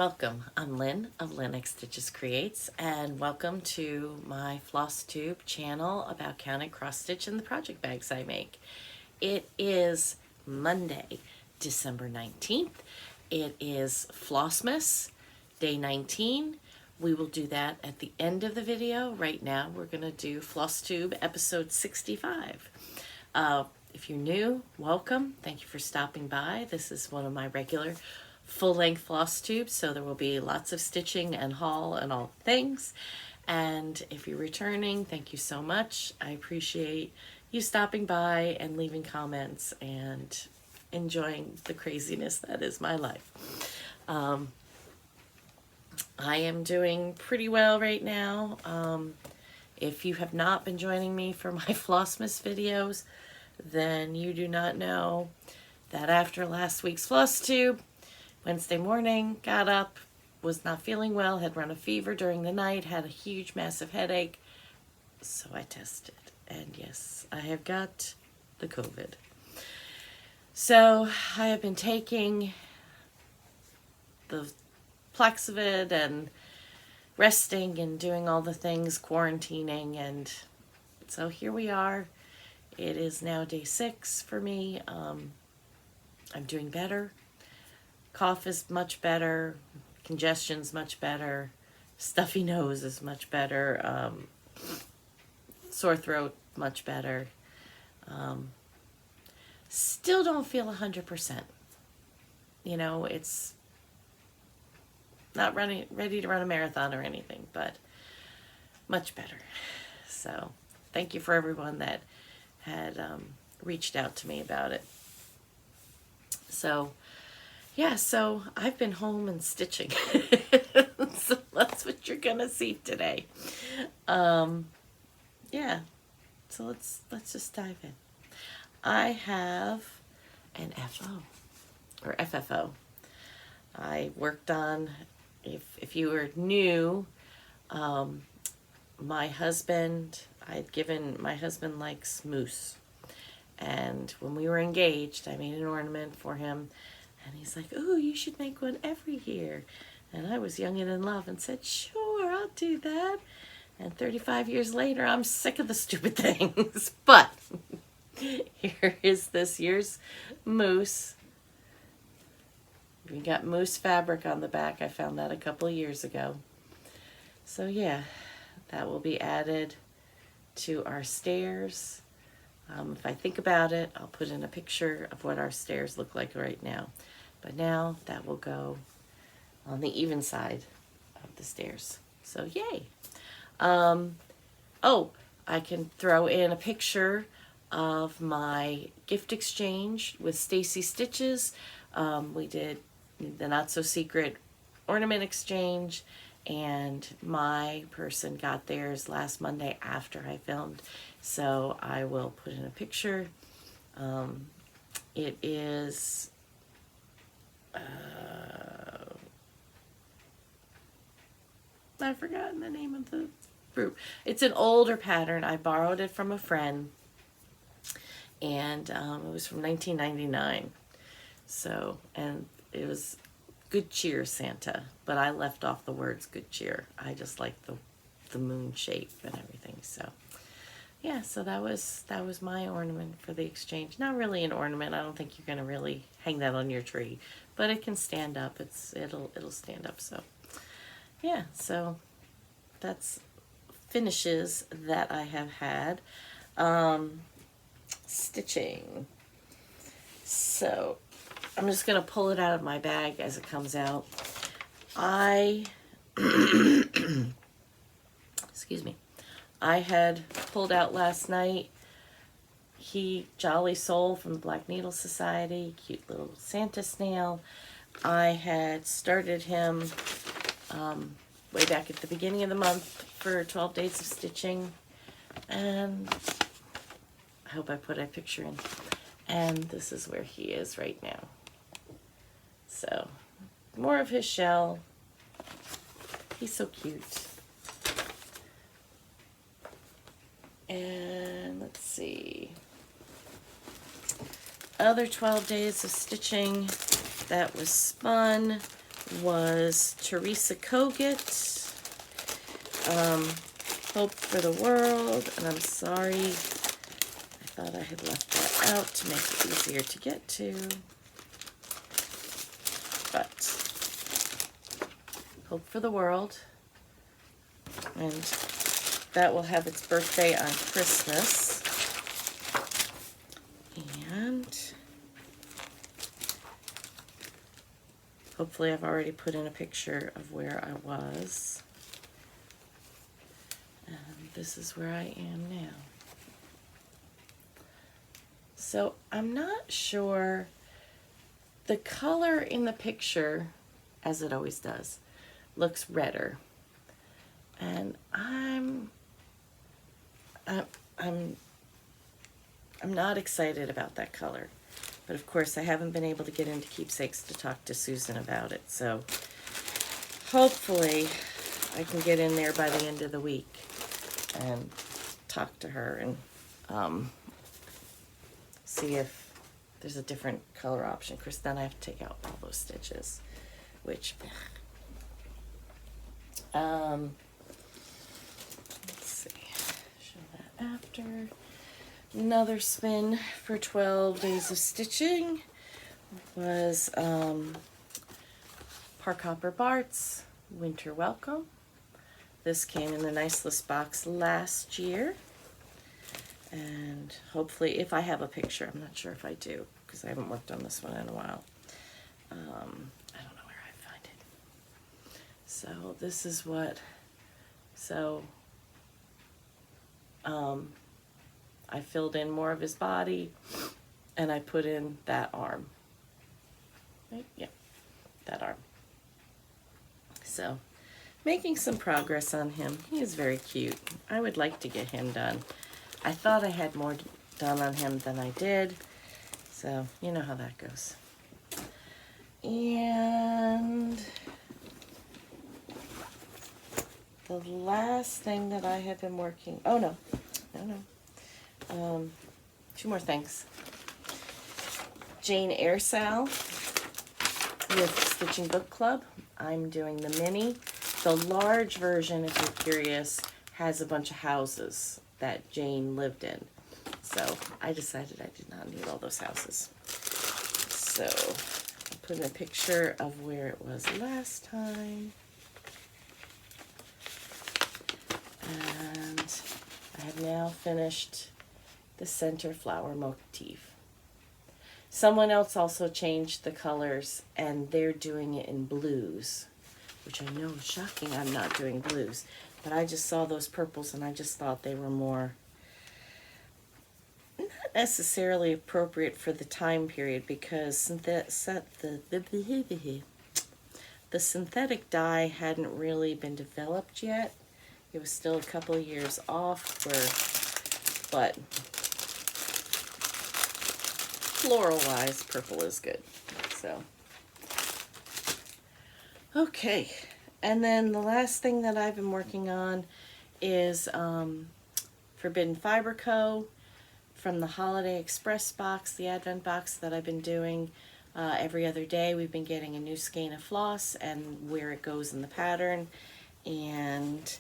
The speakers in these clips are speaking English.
welcome. I'm Lynn of Lynn X Stitches Creates, and welcome to my Flosstube channel about counting cross stitch and the project bags I make. It is Monday, December 19th. It is Flossmas, day 19. We will do that at the end of the video. Right now, we're going to do Flosstube episode 65. If you're new, welcome. Thank you for stopping by. This is one of my regular full-length floss tubes, so there will be lots of stitching and haul and all things. And if you're returning, thank you so much. I appreciate you stopping by and leaving comments and enjoying the craziness that is my life. I am doing pretty well right now. If you have not been joining me for my Flossmas videos, then you do not know that after last week's floss tube, Wednesday morning, got up, was not feeling well, had run a fever during the night, had a huge, massive headache. So I tested, and yes, I have got the COVID. So I have been taking the Plaxavid and resting and doing all the things, quarantining, and so here we are. It is now day 6 for me. I'm doing better. Cough is much better, congestion's much better, stuffy nose is much better, sore throat much better. Still don't feel 100%. You know, it's not ready to run a marathon or anything, but much better. So thank you for everyone that had reached out to me about it. So yeah, so I've been home and stitching. So that's what you're gonna see today. Yeah, so let's just dive in. I have an FO or FFO. I worked on, if you were new, my husband likes moose, and when we were engaged, I made an ornament for him. And he's like, "Ooh, you should make one every year." And I was young and in love and said, "Sure, I'll do that." And 35 years later, I'm sick of the stupid things. But here is this year's moose. We got moose fabric on the back. I found that a couple of years ago. So yeah, that will be added to our stairs. If I think about it, I'll put in a picture of what our stairs look like right now. But now that will go on the even side of the stairs. So yay. Oh, I can throw in a picture of my gift exchange with Stacy Stitches. We did the not so secret ornament exchange, and my person got theirs last Monday after I filmed. So I will put in a picture. It is I've forgotten the name of the group. It's an older pattern. I borrowed it from a friend, and it was from 1999. So, and it was Good Cheer Santa, but I left off the words Good Cheer. I just like the moon shape and everything. So yeah, so that was my ornament for the exchange. Not really an ornament. I don't think you're gonna really hang that on your tree, but it can stand up. It'll stand up. So yeah, so that's finishes that I have had. Stitching. So I'm just gonna pull it out of my bag as it comes out. Excuse me. I had pulled out last night Jolly Soul from the Black Needle Society, cute little Santa snail. I had started him way back at the beginning of the month for 12 days of stitching, and I hope I put a picture in. And this is where he is right now. So more of his shell. He's so cute. And let's see, other 12 days of stitching that was spun was Teresa Kogut, Hope for the World, and I'm sorry, I thought I had left that out to make it easier to get to, but Hope for the World, and that will have its birthday on Christmas, and hopefully I've already put in a picture of where I was. And this is where I am now. So I'm not sure. The color in the picture, as it always does, looks redder. And I'm not excited about that color. But of course I haven't been able to get into Keepsakes to talk to Susan about it. So hopefully I can get in there by the end of the week and talk to her and see if there's a different color option. Of course, then I have to take out all those stitches, which, let's see, show that after. Another spin for 12 days of stitching was Park Hopper Bart's Winter Welcome. This came in the nice list box last year, and hopefully, if I have a picture, I'm not sure if I do, because I haven't worked on this one in a while. I don't know where I find it. So this is what, I filled in more of his body, and I put in that arm. Right? Yeah, that arm. So, making some progress on him. He is very cute. I would like to get him done. I thought I had more done on him than I did, so you know how that goes. And the last thing that I have been working, two more things. Jane Airsal with Stitching Book Club. I'm doing the mini. The large version, if you're curious, has a bunch of houses that Jane lived in. So I decided I did not need all those houses. So I'll put in a picture of where it was last time. And I have now finished the center flower motif. Someone else also changed the colors, and they're doing it in blues, which I know is shocking. I'm not doing blues, but I just saw those purples and I just thought they were more, not necessarily appropriate for the time period, because the synthetic dye hadn't really been developed yet. It was still a couple of years off, but floral-wise, purple is good. So, okay. And then the last thing that I've been working on is Forbidden Fiber Co. from the Holiday Express box, the Advent box that I've been doing every other day. We've been getting a new skein of floss and where it goes in the pattern. And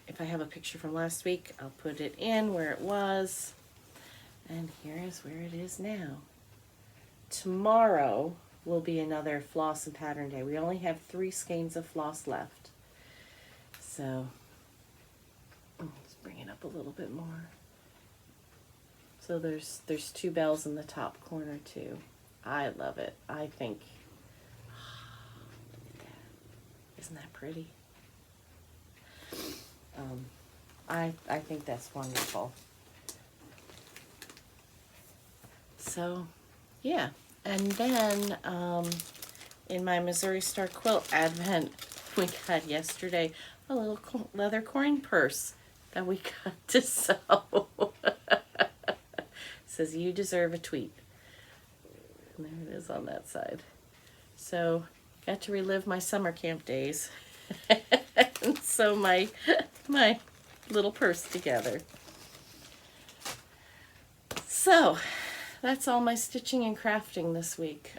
if I have a picture from last week, I'll put it in where it was. And here is where it is now. Tomorrow will be another floss and pattern day. We only have 3 skeins of floss left. So, let's bring it up a little bit more. So there's 2 bells in the top corner too. I love it. I think, look at that. Isn't that pretty? I think that's wonderful. So, yeah. And then, in my Missouri Star Quilt Advent, we got yesterday a little leather coin purse that we got to sew. Says, "You deserve a tweet." And there it is on that side. So, got to relive my summer camp days. And sew my little purse together. So, that's all my stitching and crafting this week.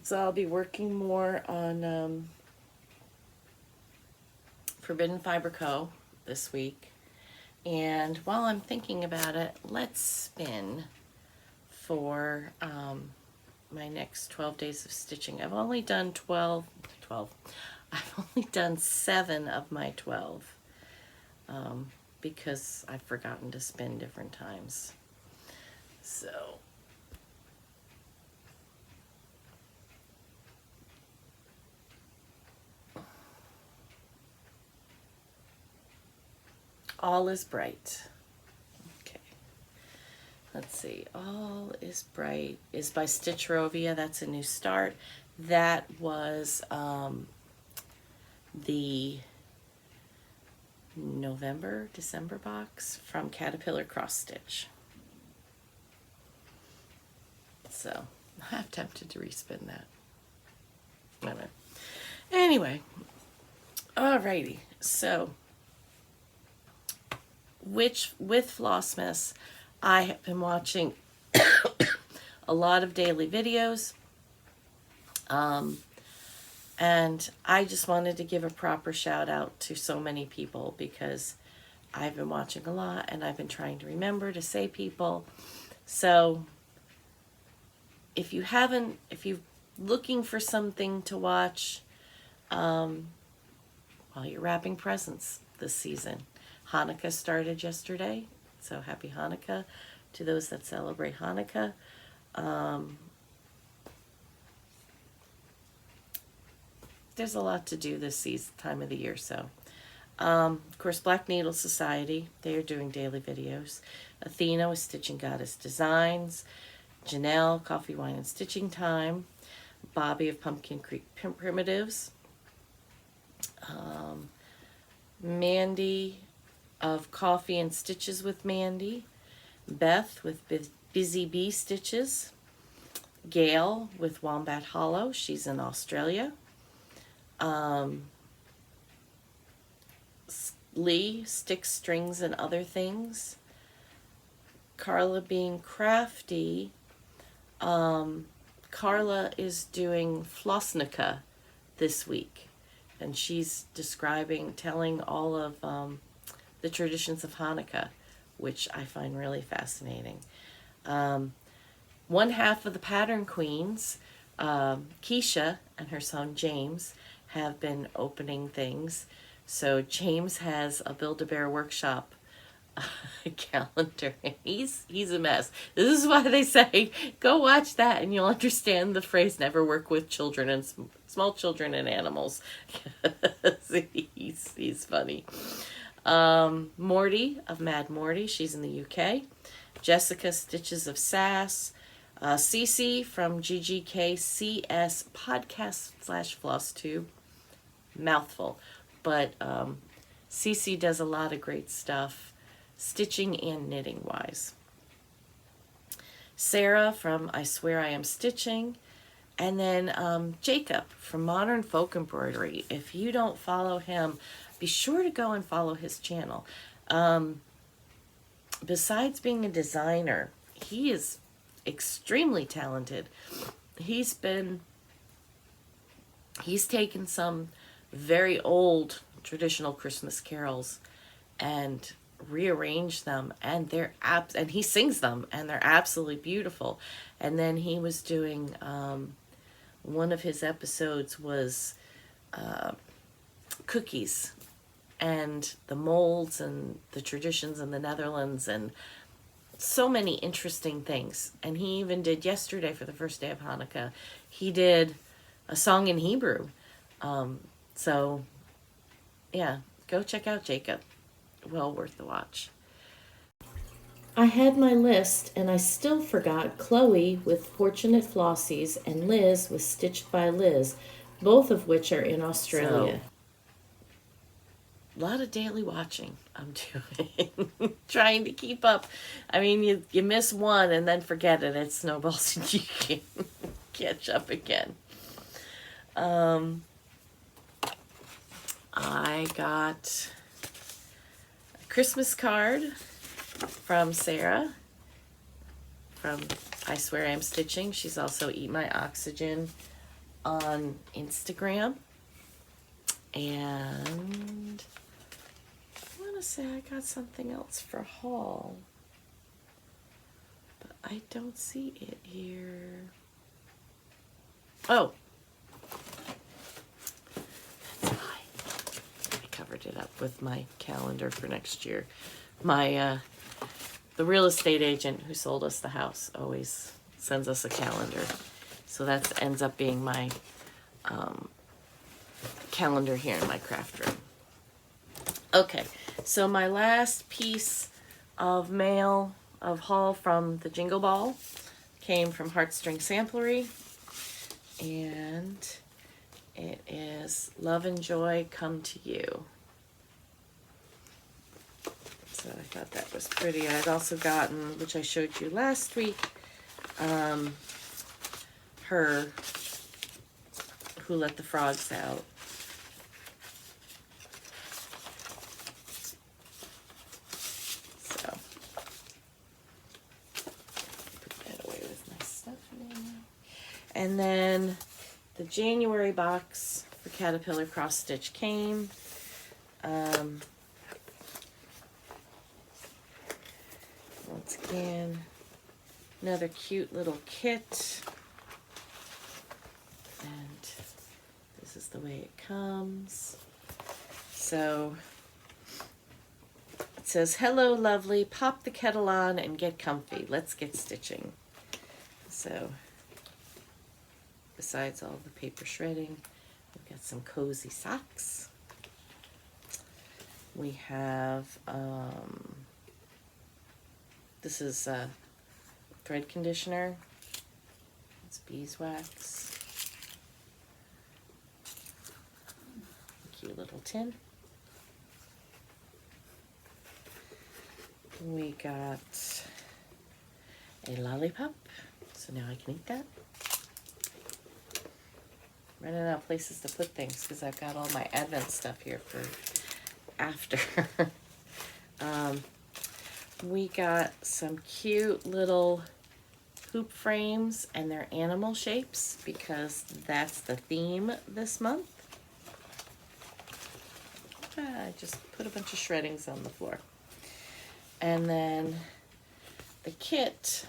So I'll be working more on Forbidden Fiber Co. this week. And while I'm thinking about it, let's spin for my next 12 days of stitching. I've only done 12. I've only done 7 of my 12 because I've forgotten to spin different times. So All is Bright. Okay. Let's see. All is Bright is by Stitchrovia. That's a new start. That was the December box from Caterpillar Cross Stitch. So I'm tempted to respin that. Whatever. Anyway, alrighty. So with Flossmas, I have been watching a lot of daily videos. And I just wanted to give a proper shout out to so many people because I've been watching a lot and I've been trying to remember to say people. So if you're looking for something to watch while you're wrapping presents this season, Hanukkah started yesterday, so happy Hanukkah to those that celebrate Hanukkah. There's a lot to do this time of the year, so. Of course, Black Needle Society, they are doing daily videos. Athena with Stitching Goddess Designs. Janelle, Coffee, Wine, and Stitching Time. Bobby of Pumpkin Creek Primitives. Mandy of Coffee and Stitches with Mandy. Beth with Busy Bee Stitches. Gail with Wombat Hollow, she's in Australia. Lee, Sticks, Strings, and Other Things. Carla being crafty. Carla is doing Flossnica this week. And she's telling all of the traditions of Hanukkah, which I find really fascinating. One half of the Pattern Queens, Keisha and her son James, have been opening things. So James has a Build-A-Bear workshop calendar, and he's a mess. This is why they say go watch that and you'll understand the phrase never work with children and small children and animals. he's funny. Morty of Mad Morty, she's in the UK. Jessica, Stitches of Sass. Cece from GGKCS podcast /FlossTube. Mouthful. But Cece does a lot of great stuff, stitching and knitting wise. Sarah from I Swear I Am Stitching. And then Jacob from Modern Folk Embroidery. If you don't follow him, be sure to go and follow his channel. Besides being a designer, he is extremely talented. He's taken some very old traditional Christmas carols and rearranged them, and and he sings them, and they're absolutely beautiful. And then he was doing one of his episodes was cookies and the molds and the traditions in the Netherlands and so many interesting things. And he even did yesterday, for the first day of Hanukkah, he did a song in Hebrew. So yeah, go check out Jacob. Well worth the watch. I had my list, and I still forgot Chloe with Fortunate Flossies and Liz with Stitched by Liz, both of which are in Australia. A lot of daily watching I'm doing. Trying to keep up. I mean, you miss one and then forget it. It snowballs and you can catch up again. I got a Christmas card from Sarah from I Swear I Am Stitching. She's also Eat My Oxygen on Instagram. And I want to say I got something else for haul, but I don't see it here. Oh, that's why I covered it up with my calendar for next year. My the real estate agent who sold us the house always sends us a calendar, so that ends up being my calendar here in my craft room. Okay, so my last piece of mail of haul from the Jingle Ball came from Heartstring Samplery, and it is Love and Joy Come to You. So I thought that was pretty. I'd also gotten, which I showed you last week, her Who Let the Frogs Out. So put that away with my stuff now. And then the January box for Caterpillar Cross Stitch came. Once again, another cute little kit. And this is the way it comes. So it says, "Hello, lovely. Pop the kettle on and get comfy. Let's get stitching." So besides all the paper shredding, we've got some cozy socks. We have, this is thread conditioner. It's beeswax. Cute little tin. We got a lollipop, so now I can eat that. Running out of places to put things because I've got all my Advent stuff here for after. We got some cute little hoop frames, and they're animal shapes because that's the theme this month. I just put a bunch of shreddings on the floor. And then the kit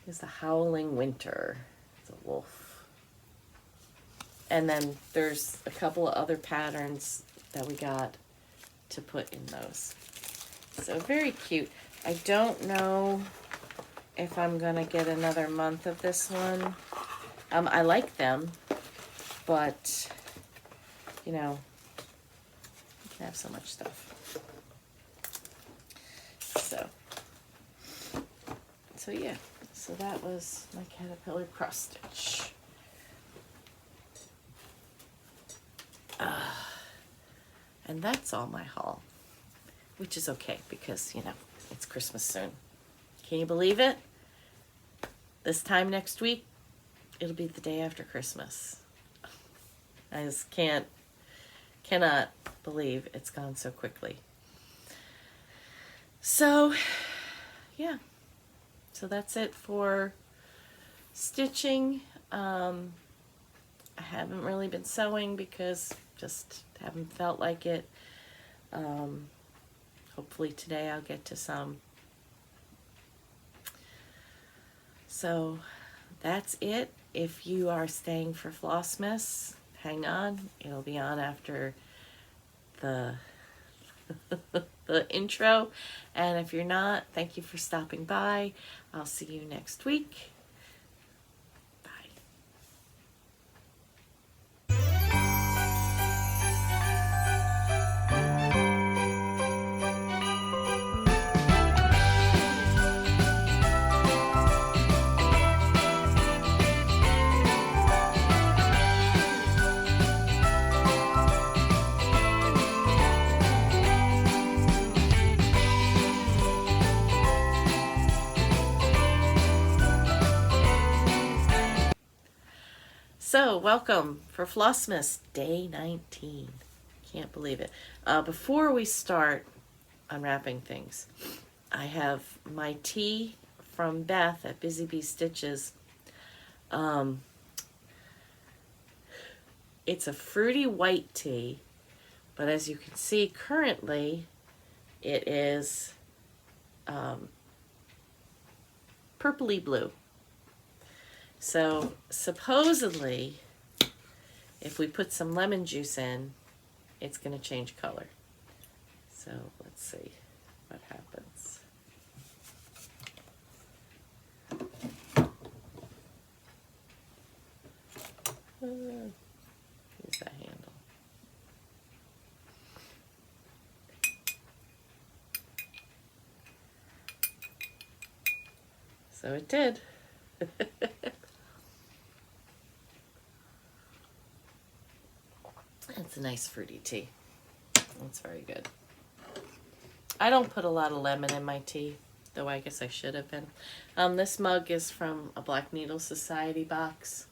is the Howling Winter. It's a wolf. And then there's a couple of other patterns that we got to put in those. So very cute. I don't know if I'm gonna get another month of this one. I like them, but you know, you can have so much stuff. So yeah, so that was my Caterpillar cross stitch. And that's all my haul, which is okay because, you know, it's Christmas soon. Can you believe it? This time next week, it'll be the day after Christmas. I just cannot believe it's gone so quickly. So, yeah. So that's it for stitching. I haven't really been sewing because just haven't felt like it. Hopefully today I'll get to some. So that's it. If you are staying for Flossmas, hang on. It'll be on after the the intro. And if you're not, thank you for stopping by. I'll see you next week. So, welcome for Flossmas Day 19. Can't believe it. Before we start unwrapping things, I have my tea from Beth at Busy Bee Stitches. It's a fruity white tea, but as you can see currently, it is purpley blue. So supposedly, if we put some lemon juice in, it's going to change color. So let's see what happens. Use that handle. So it did. It's a nice fruity tea. It's very good. I don't put a lot of lemon in my tea, though I guess I should have been. This mug is from a Black Needle Society box.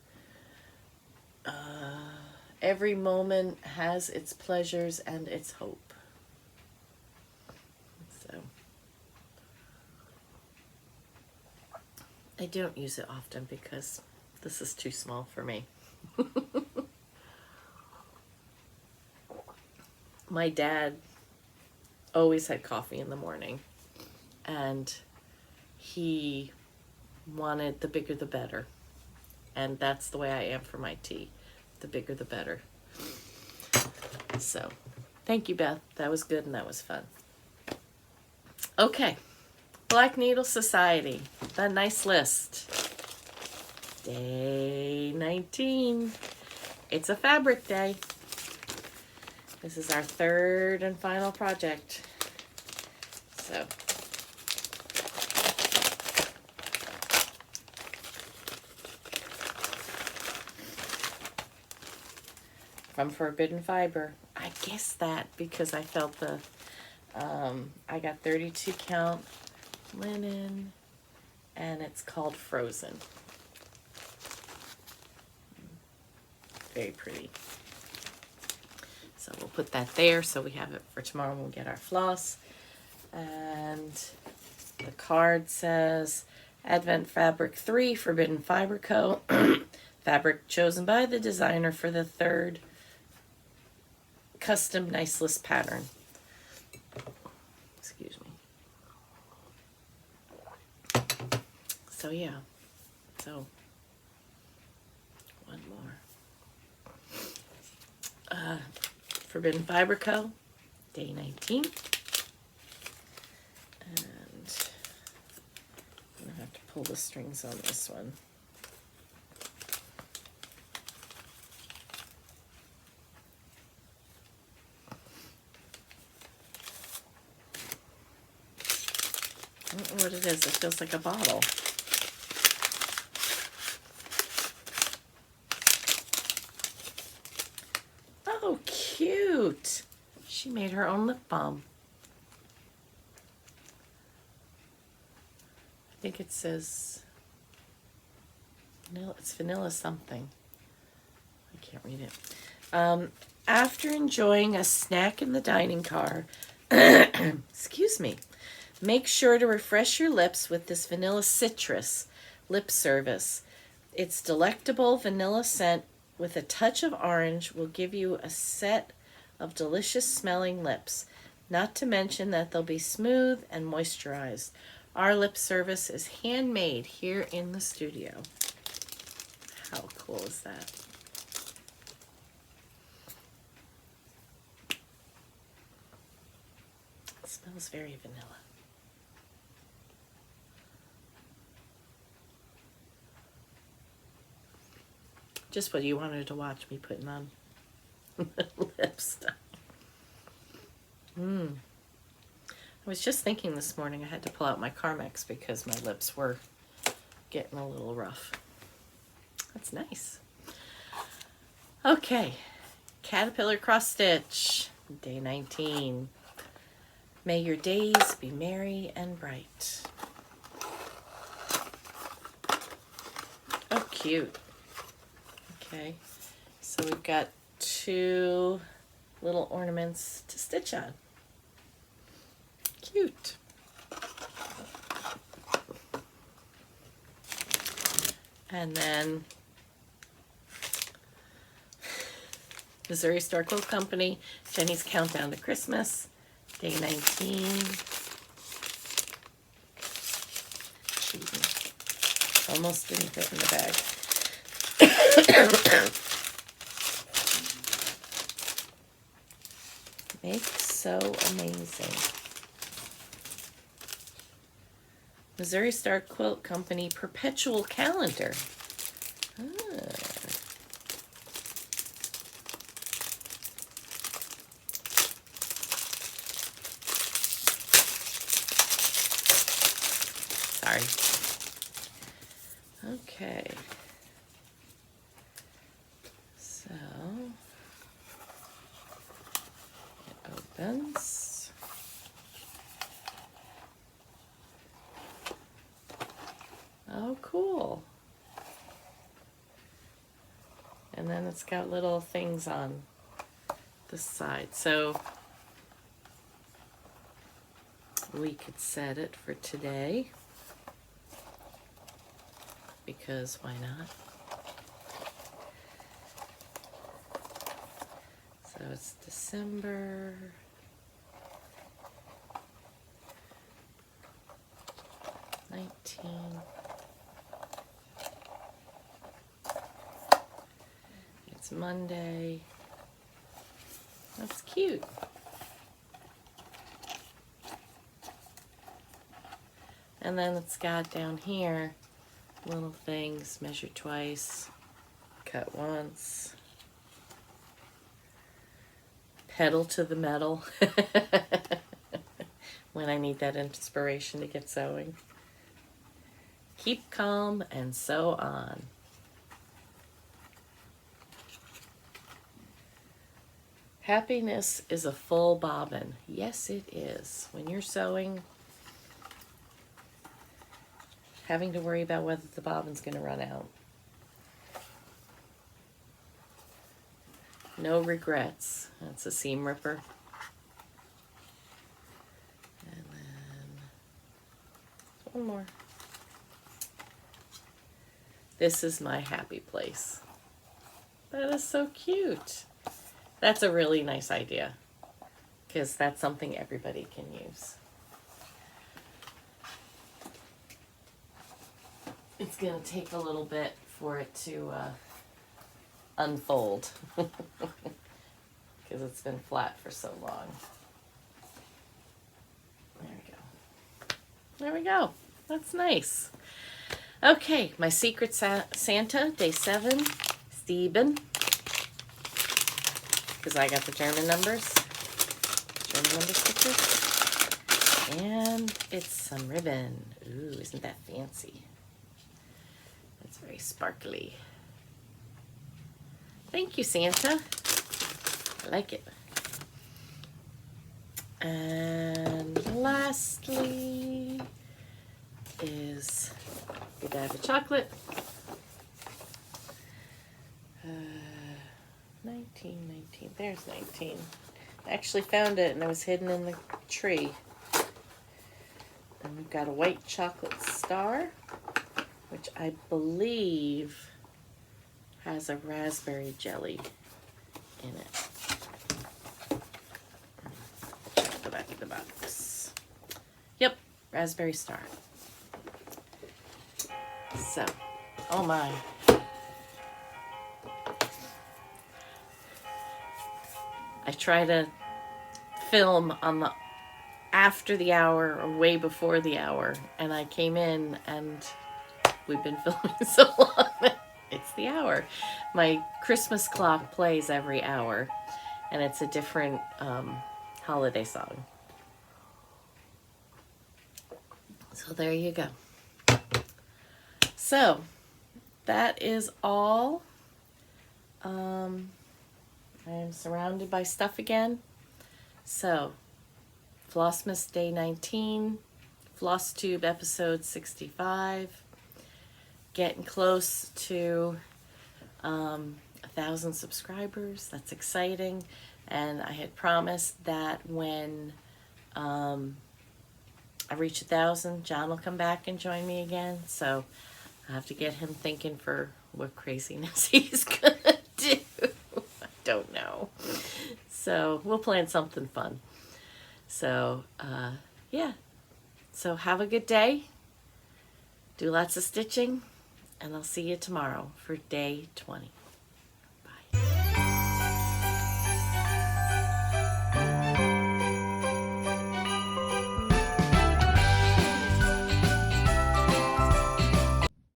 Every moment has its pleasures and its hope. So I don't use it often because this is too small for me. My dad always had coffee in the morning, and he wanted the bigger the better. And that's the way I am for my tea. The bigger the better. So, thank you, Beth. That was good and that was fun. Okay. Black Needle Society. A nice list. Day 19. It's a fabric day. This is our third and final project. So, from Forbidden Fiber. I guessed that because I felt the, I got 32 count linen, and it's called Frozen. Very pretty. So we'll put that there so we have it for tomorrow when we get our floss. And the card says, Advent Fabric 3, Forbidden Fiber Co. Fabric chosen by the designer for the third custom niceless pattern. Excuse me. So yeah. So one more. Forbidden Fiber Co. Day 19. And I'm going to have to pull the strings on this one. I don't know what it is. It feels like a bottle. Oh, cute. She made her own lip balm. I think it says vanilla. It's vanilla something. I can't read it. After enjoying a snack in the dining car, excuse me, make sure to refresh your lips with this vanilla citrus lip service. Its delectable vanilla scent with a touch of orange will give you a set of delicious smelling lips. Not to mention that they'll be smooth and moisturized. Our lip service is handmade here in the studio. How cool is that? It smells very vanilla. Just what you wanted to watch me putting on lipstick. I was just thinking this morning I had to pull out my Carmex because my lips were getting a little rough. That's nice. Okay, Caterpillar Cross Stitch, day 19. May your days be merry and bright. Oh, cute. Okay, so we've got 2 little ornaments to stitch on. Cute. And then Missouri Star Quilt Company, Jenny's Countdown to Christmas, day 19. Cheating. Almost didn't fit in the bag. Make So Amazing. Missouri Star Quilt Company Perpetual Calendar. Sorry. Okay. So it opens. Oh, cool. And then it's got little things on the side. So we could set it for today, because why not? So it's December 19. It's Monday. That's cute. And then it's got down here little things: measure twice, cut once, pedal to the metal when I need that inspiration to get sewing. Keep calm, and sew on. Happiness is a full bobbin. Yes, it is. When you're sewing, having to worry about whether the bobbin's going to run out. No regrets. That's a seam ripper. And then one more. This is my happy place. That is so cute. That's a really nice idea, because that's something everybody can use. It's going to take a little bit for it to unfold, because it's been flat for so long. There we go. There we go. That's nice. Okay, my Secret Santa, day 7, Steben, because I got the German numbers, stickers, and it's some ribbon. Ooh, isn't that fancy? It's very sparkly. Thank you, Santa. I like it. And lastly is Godiva chocolate. 19. There's 19. I actually found it, and it was hidden in the tree. And we've got a white chocolate star, which I believe has a raspberry jelly in it. Check the back of the box. Yep, raspberry star. So, oh my. I try to film on the after the hour or way before the hour, and I came in and we've been filming so long. It's the hour. My Christmas clock plays every hour, and it's a different holiday song. So there you go. So that is all. I am surrounded by stuff again. So, Flossmas Day 19, Flosstube episode 65, getting close to 1,000 subscribers. That's exciting. And I had promised that when I reach 1,000, John will come back and join me again. So I have to get him thinking for what craziness he's gonna do. don't know. So we'll plan something fun. So, yeah. So have a good day. Do lots of stitching. And I'll see you tomorrow for day 20.